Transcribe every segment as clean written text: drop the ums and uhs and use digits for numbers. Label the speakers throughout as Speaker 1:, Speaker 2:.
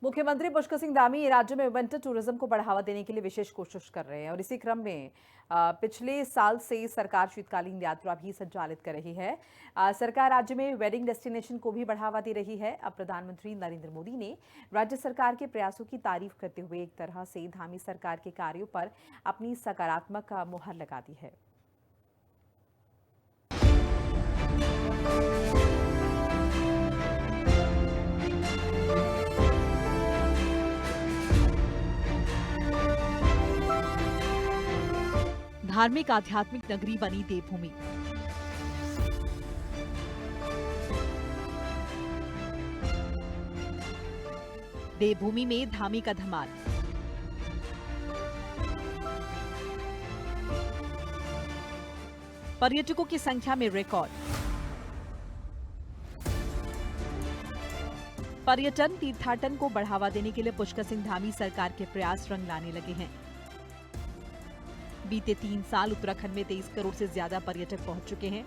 Speaker 1: मुख्यमंत्री पुष्कर सिंह धामी राज्य में विंटर टूरिज्म को बढ़ावा देने के लिए विशेष कोशिश कर रहे हैं और इसी क्रम में पिछले साल से सरकार शीतकालीन यात्रा भी संचालित कर रही है। सरकार राज्य में वेडिंग डेस्टिनेशन को भी बढ़ावा दे रही है। अब प्रधानमंत्री नरेंद्र मोदी ने राज्य सरकार के प्रयासों की तारीफ करते हुए एक तरह से धामी सरकार के कार्यों पर अपनी सकारात्मक मुहर लगा दी है।
Speaker 2: धार्मिक आध्यात्मिक नगरी बनी देवभूमि। देवभूमि में धामी का धमाल। पर्यटकों की संख्या में रिकॉर्ड। पर्यटन तीर्थाटन को बढ़ावा देने के लिए पुष्कर सिंह धामी सरकार के प्रयास रंग लाने लगे हैं। बीते 3 साल उत्तराखंड में 23 करोड़ से ज्यादा पर्यटक पहुंच चुके हैं।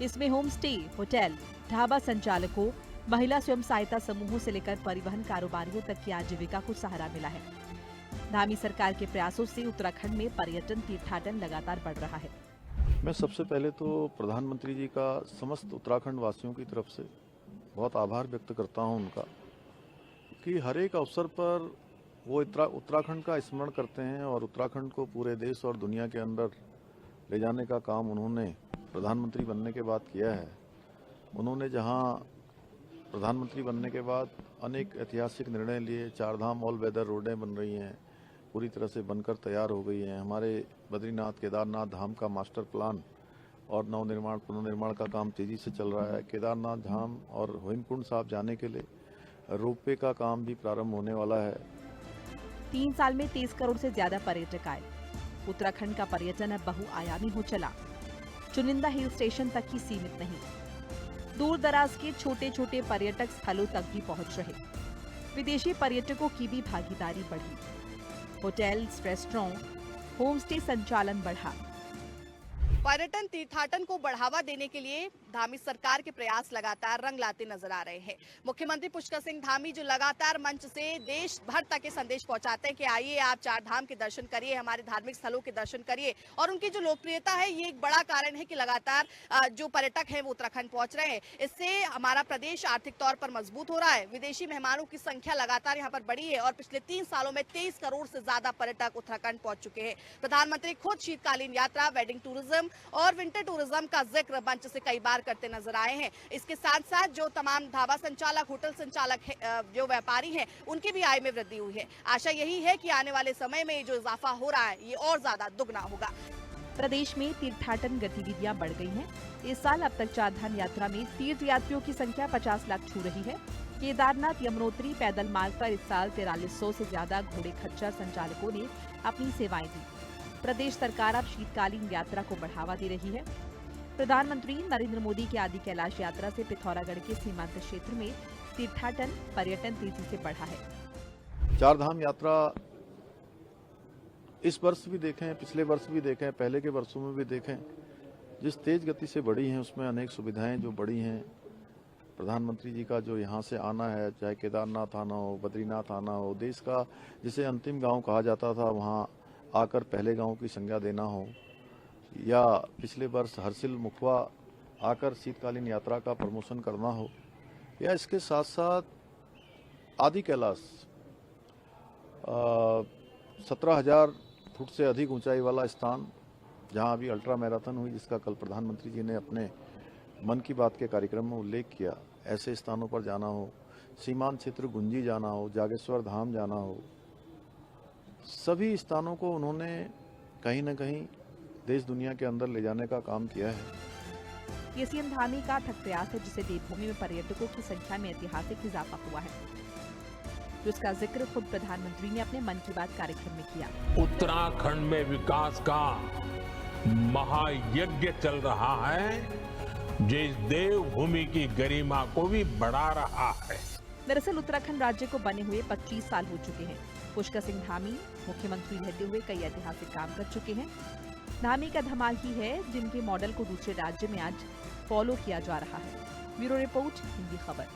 Speaker 2: इसमें होम स्टे, होटल, ढाबा संचालकों, महिला स्वयं सहायता समूहों से लेकर परिवहन कारोबारियों तक की आजीविका को सहारा मिला है। धामी सरकार के प्रयासों से उत्तराखंड में पर्यटन तीर्थाटन लगातार बढ़ रहा है।
Speaker 3: मैं सबसे पहले तो प्रधानमंत्री जी का समस्त उत्तराखंड वासियों की तरफ से बहुत आभार व्यक्त करता हूं उनका कि हर एक अवसर पर वो उत्तराखंड का स्मरण करते हैं और उत्तराखंड को पूरे देश और दुनिया के अंदर ले जाने का काम उन्होंने प्रधानमंत्री बनने के बाद किया है। उन्होंने जहां प्रधानमंत्री बनने के बाद अनेक ऐतिहासिक निर्णय लिए, 4 धाम ऑल वेदर रोडें बन रही हैं, पूरी तरह से बनकर तैयार हो गई हैं। हमारे बद्रीनाथ केदारनाथ धाम का मास्टर प्लान और नवनिर्माण पुनर्निर्माण का काम तेजी से चल रहा है। केदारनाथ धाम और हेमकुंड साहब जाने के लिए रोपवे का काम भी प्रारंभ होने वाला है।
Speaker 2: 3 साल में 23 करोड़ से ज्यादा पर्यटक आए। उत्तराखंड का पर्यटन अब बहुआयामी हो चला। चुनिंदा हिल स्टेशन तक ही सीमित नहीं, दूर दराज के छोटे छोटे पर्यटक स्थलों तक भी पहुंच रहे। विदेशी पर्यटकों की भी भागीदारी बढ़ी। होटल्स, रेस्टोरेंट, होम स्टे संचालन बढ़ा।
Speaker 4: पर्यटन तीर्थाटन को बढ़ावा देने के लिए धामी सरकार के प्रयास लगातार रंग लाते नजर आ रहे हैं। मुख्यमंत्री पुष्कर सिंह धामी जो लगातार मंच से देश भर तक ये संदेश पहुंचाते हैं कि आइए आप 4 धाम के दर्शन करिए, हमारे धार्मिक स्थलों के दर्शन करिए, और उनकी जो लोकप्रियता है ये एक बड़ा कारण है कि लगातार जो पर्यटक हैं वो उत्तराखंड पहुंच रहे हैं। इससे हमारा प्रदेश आर्थिक तौर पर मजबूत हो रहा है। विदेशी मेहमानों की संख्या लगातार यहाँ पर बढ़ी है और पिछले 3 सालों में 23 करोड़ से ज्यादा पर्यटक उत्तराखंड पहुंच चुके हैं। प्रधानमंत्री खुद शीतकालीन यात्रा, वेडिंग टूरिज्म और विंटर टूरिज्म का जिक्र मंच से कई बार करते नजर आए हैं। इसके साथ साथ जो तमाम ढाबा संचालक, होटल संचालक जो व्यापारी हैं, उनकी भी आय में वृद्धि हुई है। आशा यही है कि आने वाले समय में जो इजाफा हो रहा है ये और ज्यादा दुगना होगा।
Speaker 2: प्रदेश में तीर्थाटन गतिविधियां बढ़ गई हैं। इस साल अब तक 4 धाम यात्रा में तीर्थ यात्रियों की संख्या 50 लाख छू रही है। केदारनाथ यमुनोत्री पैदल मार्ग पर इस साल 4300 से ज्यादा घोड़े खच्चर संचालकों ने अपनी सेवाएं दी। प्रदेश सरकार अब शीतकालीन यात्रा को बढ़ावा दे रही है। प्रधानमंत्री नरेंद्र मोदी की आदि कैलाश यात्रा से पिथौरागढ़ के सीमांत क्षेत्र में तीर्थाटन पर्यटन तेजी से बढ़ा है।
Speaker 3: 4 धाम यात्रा इस वर्ष भी देखें, पिछले वर्ष भी देखें, पहले के वर्षों में भी देखें, जिस तेज गति से बढ़ी हैं उसमें अनेक सुविधाएं जो बढ़ी हैं। प्रधानमंत्री जी का जो यहाँ से आना है, चाहे केदारनाथ आना हो, बद्रीनाथ आना हो, देश का जिसे अंतिम गांव कहा जाता था वहाँ आकर पहले गांव की संज्ञा देना हो, या पिछले वर्ष हर्षिल मुखवा आकर शीतकालीन यात्रा का प्रमोशन करना हो, या इसके साथ साथ आदि कैलाश 17,000 फुट से अधिक ऊंचाई वाला स्थान जहां अभी अल्ट्रा मैराथन हुई, जिसका कल प्रधानमंत्री जी ने अपने मन की बात के कार्यक्रम में उल्लेख किया, ऐसे स्थानों पर जाना हो, सीमांत क्षेत्र गुंजी जाना हो, जागेश्वर धाम जाना हो, सभी स्थानों को उन्होंने कहीं न कहीं देश दुनिया के अंदर ले जाने का काम किया है।
Speaker 2: ये सीएम धामी का अथक प्रयास है जिससे देवभूमि में पर्यटकों की संख्या में ऐतिहासिक इजाफा हुआ है, जिसका जिक्र खुद प्रधानमंत्री ने अपने मन की बात कार्यक्रम में किया।
Speaker 5: उत्तराखंड में विकास का महायज्ञ चल रहा है जिस देवभूमि की गरिमा को भी बढ़ा रहा है।
Speaker 2: दरअसल उत्तराखंड राज्य को बने हुए 25 साल हो चुके हैं। पुष्कर सिंह धामी मुख्यमंत्री रहते हुए कई ऐतिहासिक काम कर चुके हैं। धामी का धमाल ही है जिनके मॉडल को दूसरे राज्य में आज फॉलो किया जा रहा है। ब्यूरो रिपोर्ट, हिंदी खबर।